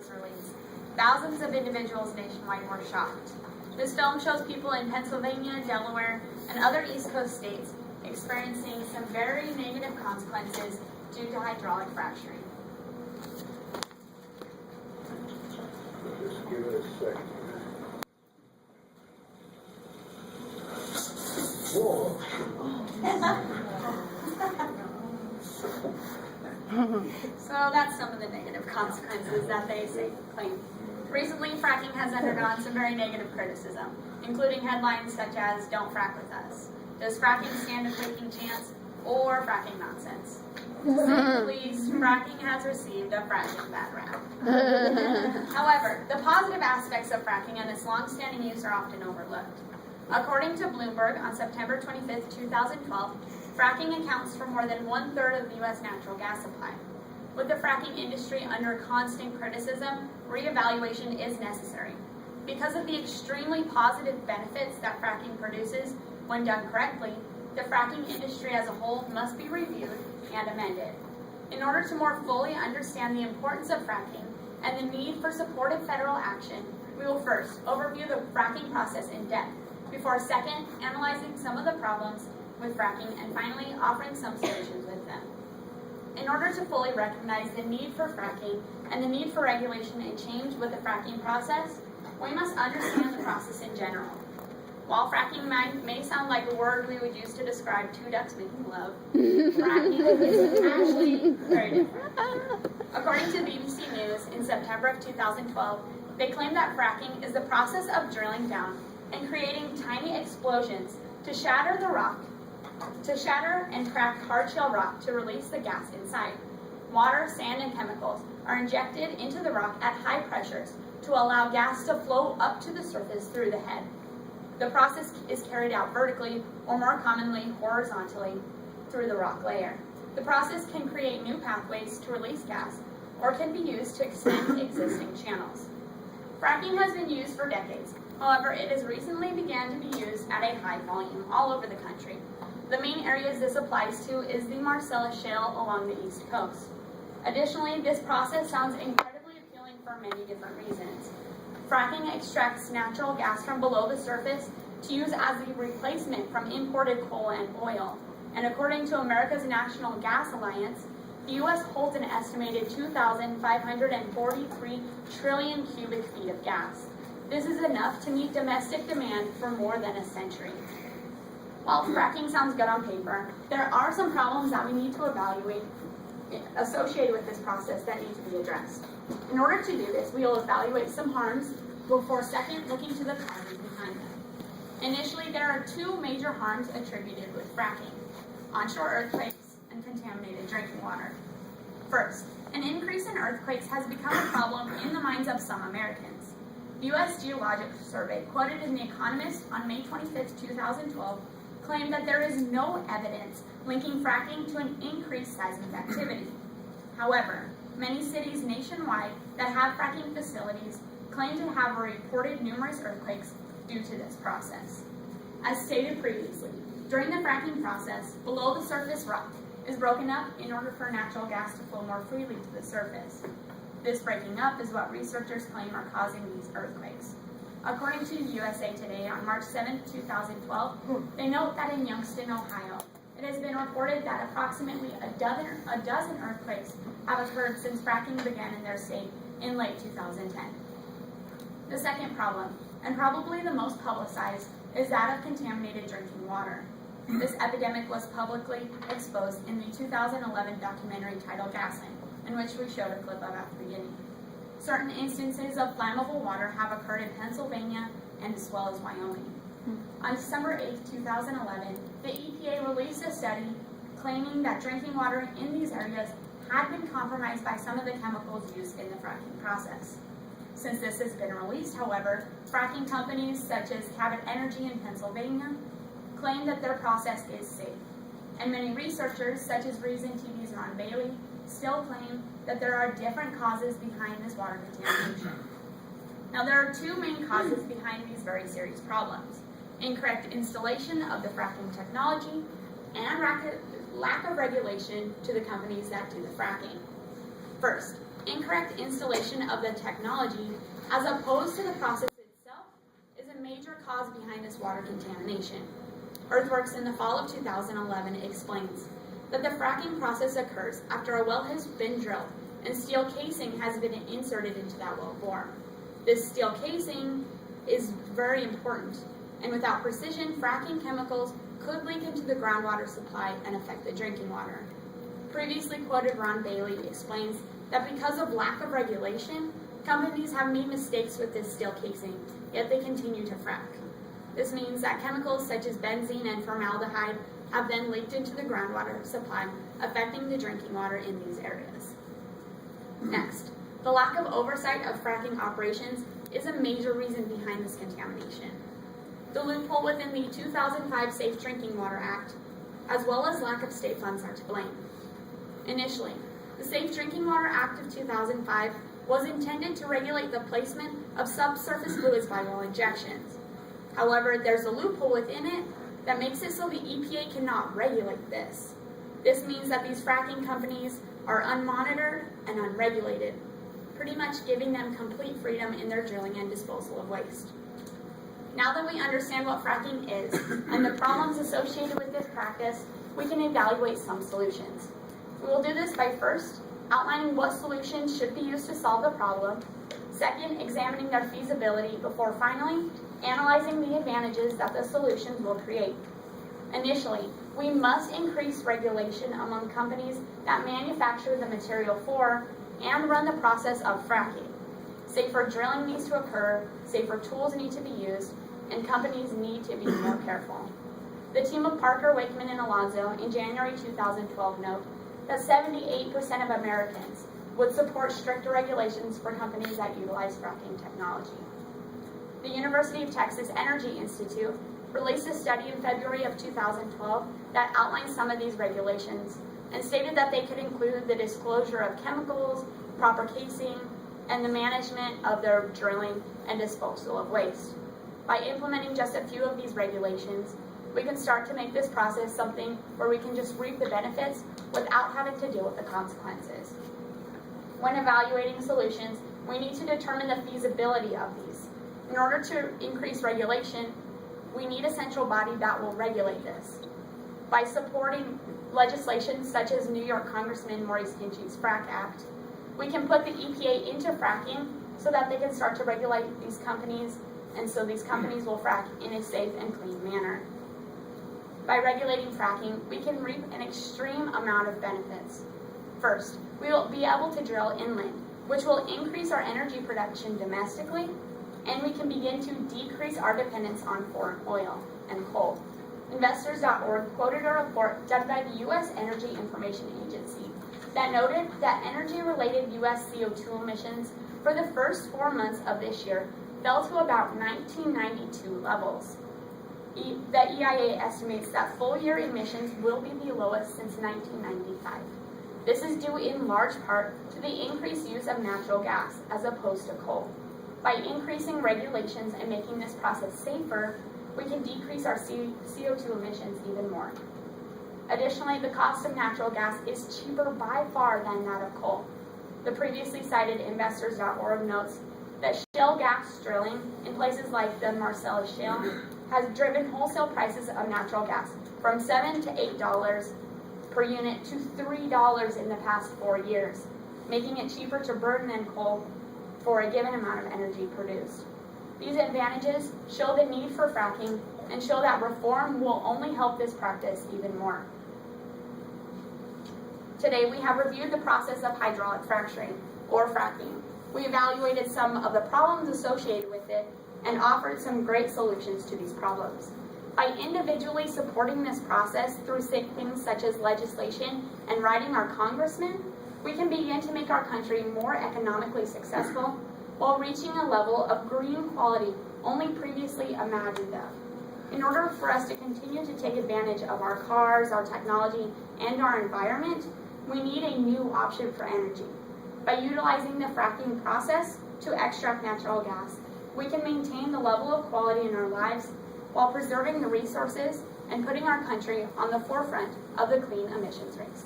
was released, thousands of individuals nationwide were shocked. This film shows people in Pennsylvania, Delaware, and other East Coast states experiencing some very negative consequences due to hydraulic fracturing. Just give it a second. Whoa. So that's some of the negative consequences that they claim. Recently, fracking has undergone some very negative criticism, including headlines such as "Don't frack with us," "Does fracking stand a taking chance?" or "Fracking nonsense." To say the least, fracking has received a fracking bad rap. However, the positive aspects of fracking and its long-standing use are often overlooked. According to Bloomberg on September 25, 2012, fracking accounts for more than 1/3 of the U.S. natural gas supply. With the fracking industry under constant criticism, reevaluation is necessary. Because of the extremely positive benefits that fracking produces when done correctly, the fracking industry as a whole must be reviewed and amended. In order to more fully understand the importance of fracking and the need for supportive federal action, we will first overview the fracking process in depth, before second, analyzing some of the problems with fracking, and finally, offering some solutions with them. In order to fully recognize the need for fracking and the need for regulation and change with the fracking process, we must understand the process in general. While fracking may sound like a word we would use to describe two ducks making love, fracking is actually very different. According to BBC News in September of 2012, they claim that fracking is the process of drilling down and creating tiny explosions to shatter and crack hard shell rock to release the gas inside. Water, sand, and chemicals are injected into the rock at high pressures to allow gas to flow up to the surface through the head. The process is carried out vertically, or more commonly horizontally, through the rock layer. The process can create new pathways to release gas, or can be used to extend existing channels. Fracking has been used for decades. However, it has recently began to be used at a high volume all over the country. The main areas this applies to is the Marcellus Shale along the East Coast. Additionally, this process sounds incredibly appealing for many different reasons. Fracking extracts natural gas from below the surface to use as a replacement from imported coal and oil. And according to America's National Gas Alliance, the U.S. holds an estimated 2,543 trillion cubic feet of gas. This is enough to meet domestic demand for more than a century. While fracking sounds good on paper, there are some problems that we need to evaluate associated with this process that need to be addressed. In order to do this, we will evaluate some harms before second looking to the causes behind them. Initially, there are two major harms attributed with fracking: onshore earthquakes and contaminated drinking water. First, an increase in earthquakes has become a problem in the minds of some Americans. The U.S. Geological Survey, quoted in The Economist on May 25, 2012, claimed that there is no evidence linking fracking to an increased seismic activity. However, many cities nationwide that have fracking facilities claim to have reported numerous earthquakes due to this process. As stated previously, during the fracking process, below the surface rock is broken up in order for natural gas to flow more freely to the surface. This breaking up is what researchers claim are causing these earthquakes. According to USA Today on March 7, 2012, they note that in Youngstown, Ohio, it has been reported that approximately a dozen earthquakes have occurred since fracking began in their state in late 2010. The second problem, and probably the most publicized, is that of contaminated drinking water. This epidemic was publicly exposed in the 2011 documentary titled Gaslight, in which we showed a clip of at the beginning. Certain instances of flammable water have occurred in Pennsylvania and as well as Wyoming. On December 8, 2011, the EPA released a study claiming that drinking water in these areas had been compromised by some of the chemicals used in the fracking process. Since this has been released, however, fracking companies such as Cabot Energy in Pennsylvania claim that their process is safe. And many researchers, such as Reason TV's Ron Bailey, still claim that there are different causes behind this water contamination. Now, there are two main causes behind these very serious problems: incorrect installation of the fracking technology and lack of regulation to the companies that do the fracking. First, Incorrect installation of the technology, as opposed to the process itself, is a major cause behind this water contamination. Earthworks in the fall of 2011 explains that the fracking process occurs after a well has been drilled and steel casing has been inserted into that well bore. This steel casing is very important, and without precision, fracking chemicals could leak into the groundwater supply and affect the drinking water. Previously quoted Ron Bailey explains that because of lack of regulation, companies have made mistakes with this steel casing, yet they continue to frack. This means that chemicals such as benzene and formaldehyde have then leaked into the groundwater supply, affecting the drinking water in these areas. Next, the lack of oversight of fracking operations is a major reason behind this contamination. The loophole within the 2005 Safe Drinking Water Act, as well as lack of state funds, are to blame. Initially, the Safe Drinking Water Act of 2005 was intended to regulate the placement of subsurface fluids by well injections. However, there's a loophole within it that makes it so the EPA cannot regulate this. This means that these fracking companies are unmonitored and unregulated, pretty much giving them complete freedom in their drilling and disposal of waste. Now that we understand what fracking is and the problems associated with this practice, we can evaluate some solutions. We will do this by first outlining what solutions should be used to solve the problem, second, examining their feasibility, before finally analyzing the advantages that the solutions will create. Initially, we must increase regulation among companies that manufacture the material for and run the process of fracking. Safer drilling needs to occur, safer tools need to be used, and companies need to be more careful. The team of Parker, Wakeman, and Alonso in January 2012 note that 78% of Americans would support stricter regulations for companies that utilize fracking technology. The University of Texas Energy Institute released a study in February of 2012 that outlined some of these regulations and stated that they could include the disclosure of chemicals, proper casing, and the management of their drilling and disposal of waste. By implementing just a few of these regulations, we can start to make this process something where we can just reap the benefits without having to deal with the consequences. When evaluating solutions, we need to determine the feasibility of these. In order to increase regulation, we need a central body that will regulate this. By supporting legislation such as New York Congressman Maurice Hinchey's FRAC Act, we can put the EPA into fracking so that they can start to regulate these companies, and so these companies will frack in a safe and clean manner. By regulating fracking, we can reap an extreme amount of benefits. First, we will be able to drill inland, which will increase our energy production domestically, and we can begin to decrease our dependence on foreign oil and coal. Investors.org quoted a report done by the U.S. Energy Information Agency that noted that energy-related U.S. CO2 emissions for the first 4 months of this year fell to about 1992 levels. The EIA estimates that full-year emissions will be the lowest since 1995. This is due in large part to the increased use of natural gas as opposed to coal. By increasing regulations and making this process safer, we can decrease our CO2 emissions even more. Additionally, the cost of natural gas is cheaper by far than that of coal. The previously cited Investors.org notes that shale gas drilling in places like the Marcellus Shale has driven wholesale prices of natural gas from $7 to $8 per unit to $3 in the past 4 years, making it cheaper to burn than coal for a given amount of energy produced. These advantages show the need for fracking and show that reform will only help this practice even more. Today we have reviewed the process of hydraulic fracturing, or fracking. We evaluated some of the problems associated with it and offered some great solutions to these problems. By individually supporting this process through things such as legislation and writing our congressmen, we can begin to make our country more economically successful while reaching a level of green quality only previously imagined of. In order for us to continue to take advantage of our cars, our technology, and our environment, we need a new option for energy. By utilizing the fracking process to extract natural gas, we can maintain the level of quality in our lives while preserving the resources and putting our country on the forefront of the clean emissions race.